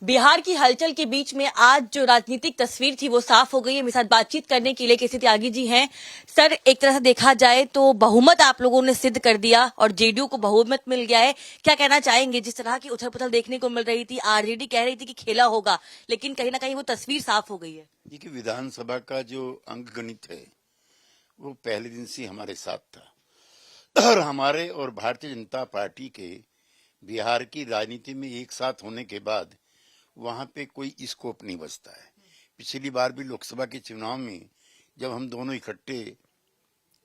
बिहार की हलचल के बीच में आज जो राजनीतिक तस्वीर थी वो साफ हो गई है। मेरे साथ बातचीत करने के लिए केसी त्यागी जी हैं। सर, एक तरह से देखा जाए तो बहुमत आप लोगों ने सिद्ध कर दिया और जेडीयू को बहुमत मिल गया है। क्या कहना चाहेंगे? जिस तरह की उथल पुथल देखने को मिल रही थी, आरजेडी कह रही थी कि खेला होगा, लेकिन कहीं ना कहीं वो तस्वीर साफ हो गई है। देखिए, विधानसभा का जो अंक गणित है वो पहले दिन से हमारे साथ था और हमारे और भारतीय जनता पार्टी के बिहार की राजनीति में एक साथ होने के बाद वहां पे कोई स्कोप नहीं बचता है। पिछली बार भी लोकसभा के चुनाव में जब हम दोनों इकट्ठे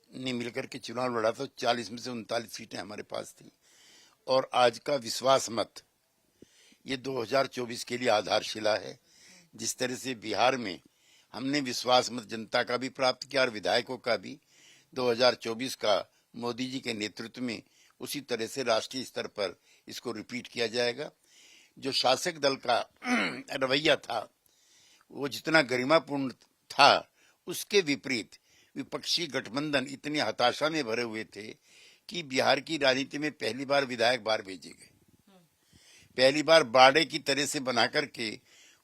ने मिलकर के चुनाव लड़ा तो 40 में से 39 सीटें हमारे पास थी। और आज का विश्वास मत ये 2024 के लिए आधारशिला है। जिस तरह से बिहार में हमने विश्वास मत जनता का भी प्राप्त किया और विधायकों का भी, 2024 का मोदी जी के नेतृत्व में उसी तरह से राष्ट्रीय स्तर पर इसको रिपीट किया जाएगा। जो शासक दल का रवैया था वो जितना गरिमापूर्ण था, उसके विपरीत विपक्षी गठबंधन इतनी हताशा में भरे हुए थे कि बिहार की राजनीति में पहली बार विधायक बाहर भेजे गए। पहली बार बाड़े की तरह से बना करके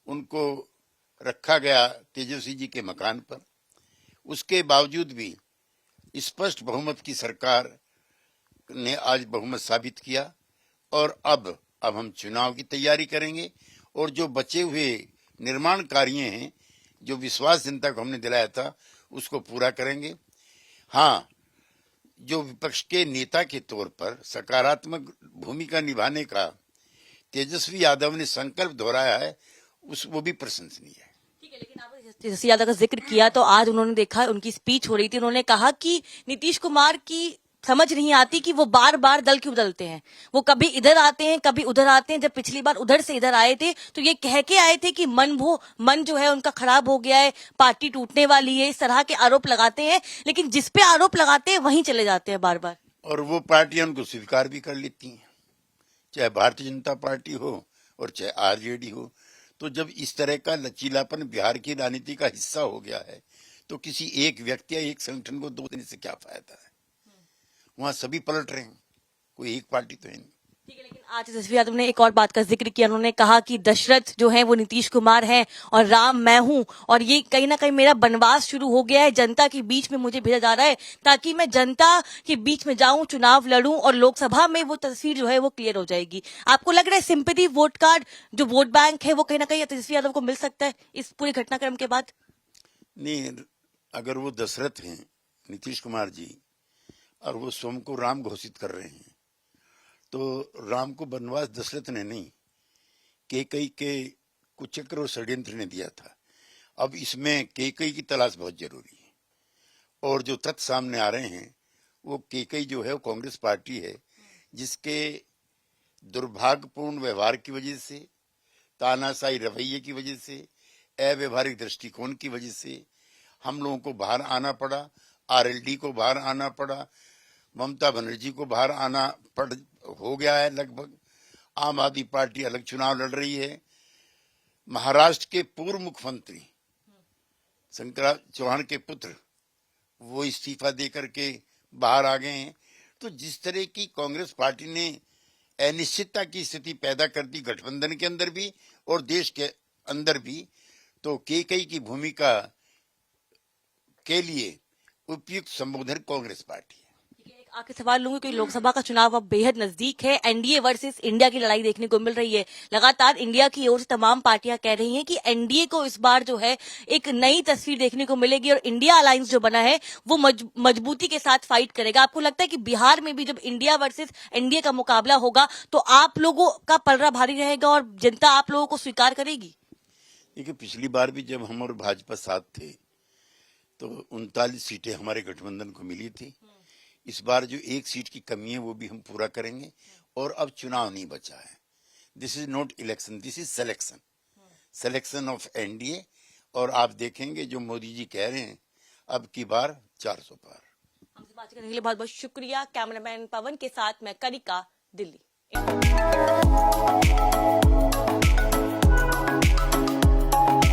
उनको रखा गया तेजस्वी जी के मकान पर। उसके बावजूद भी स्पष्ट बहुमत की सरकार ने आज बहुमत साबित किया और अब हम चुनाव की तैयारी करेंगे और जो बचे हुए निर्माण कार्य हैं, जो विश्वास जनता को हमने दिलाया था, उसको पूरा करेंगे। हाँ, जो विपक्ष के नेता के तौर पर सकारात्मक भूमिका निभाने का तेजस्वी यादव ने संकल्प दोहराया है, वो भी प्रशंसनीय है। ठीक है, लेकिन आपने तेजस्वी यादव का जिक्र किया तो आज उन्होंने देखा, उनकी स्पीच हो रही थी, उन्होंने कहा कि नीतीश कुमार की समझ नहीं आती कि वो बार बार दल क्यों बदलते हैं। वो कभी इधर आते हैं, कभी उधर आते हैं। जब पिछली बार उधर से इधर आए थे तो ये कह के आए थे कि मन जो है उनका खराब हो गया है, पार्टी टूटने वाली है, इस तरह के आरोप लगाते हैं। लेकिन जिस पे आरोप लगाते हैं वहीं चले जाते हैं बार बार। और वो पार्टियां उनको स्वीकार भी कर लेती हैं, चाहे भारतीय जनता पार्टी हो और चाहे आरजेडी हो। तो जब इस तरह का लचीलापन बिहार की राजनीति का हिस्सा हो गया है तो किसी एक व्यक्ति या एक संगठन को दोष देने से क्या फायदा है। वहां सभी पलट रहे हैं, कोई एक पार्टी तो है नहीं। ठीक है, लेकिन आज तेजस्वी यादव ने एक और बात का जिक्र किया। उन्होंने कहा कि दशरथ जो है वो नीतीश कुमार हैं और राम मैं हूं, और ये कहीं ना कहीं मेरा बनवास शुरू हो गया है। जनता के बीच में मुझे भेजा जा रहा है ताकि मैं जनता के बीच में जाऊं, चुनाव लड़ूं और लोकसभा में वो तस्वीर जो है वो क्लियर हो जाएगी। आपको लग रहा है सिंपैथी वोट कार्ड, जो वोट बैंक है, वो कहीं ना कहीं तेजस्वी यादव को मिल सकता है इस पूरे घटनाक्रम के बाद? नहीं, अगर वो दशरथ हैं नीतीश कुमार जी और वो स्वयं को राम घोषित कर रहे हैं तो राम को बनवास दशरथ ने नहीं, कैकेयी के कुचक्र और षड्यंत्र ने दिया था। अब इसमें कैकेयी की तलाश बहुत जरूरी है और जो तथ्य सामने आ रहे हैं वो कैकेयी जो है वो कांग्रेस पार्टी है, जिसके दुर्भाग्यपूर्ण व्यवहार की वजह से, तानाशाही रवैये की वजह से, अव्यवहारिक दृष्टिकोण की वजह से हम लोगों को बाहर आना पड़ा। आरएलडी को बाहर आना पड़ा, ममता बनर्जी को बाहर आना हो गया है लगभग। आम आदमी पार्टी अलग चुनाव लड़ रही है। महाराष्ट्र के पूर्व मुख्यमंत्री शंकरराव चौहान के पुत्र वो इस्तीफा देकर के बाहर आ गए हैं। तो जिस तरह की कांग्रेस पार्टी ने अनिश्चितता की स्थिति पैदा कर दी गठबंधन के अंदर भी और देश के अंदर भी, तो कैकेयी की भूमिका के लिए उपयुक्त संबोधन कांग्रेस पार्टी है। आखिर सवाल लूंगी कि लोकसभा का चुनाव अब बेहद नजदीक है। एनडीए वर्सेस इंडिया की लड़ाई देखने को मिल रही है। लगातार इंडिया की ओर से तमाम पार्टियां कह रही हैं कि एनडीए को इस बार जो है एक नई तस्वीर देखने को मिलेगी और इंडिया अलायंस जो बना है वो मजबूती के साथ फाइट करेगा। आपको लगता है कि बिहार में भी जब इंडिया वर्सेस एनडीए का मुकाबला होगा तो आप लोगों का पलड़ा भारी रहेगा और जनता आप लोगों को स्वीकार करेगी? देखिए, पिछली बार भी जब हम और भाजपा साथ थे तो 39 सीटें हमारे गठबंधन को मिली थी। इस बार जो एक सीट की कमी है वो भी हम पूरा करेंगे और अब चुनाव नहीं बचा है। This is not election, this is selection of NDA. और आप देखेंगे जो मोदी जी कह रहे हैं, अब की बार 400 पार। हमसे बात करने के लिए बहुत बहुत शुक्रिया। कैमरामैन पवन के साथ मैं कनिका, दिल्ली।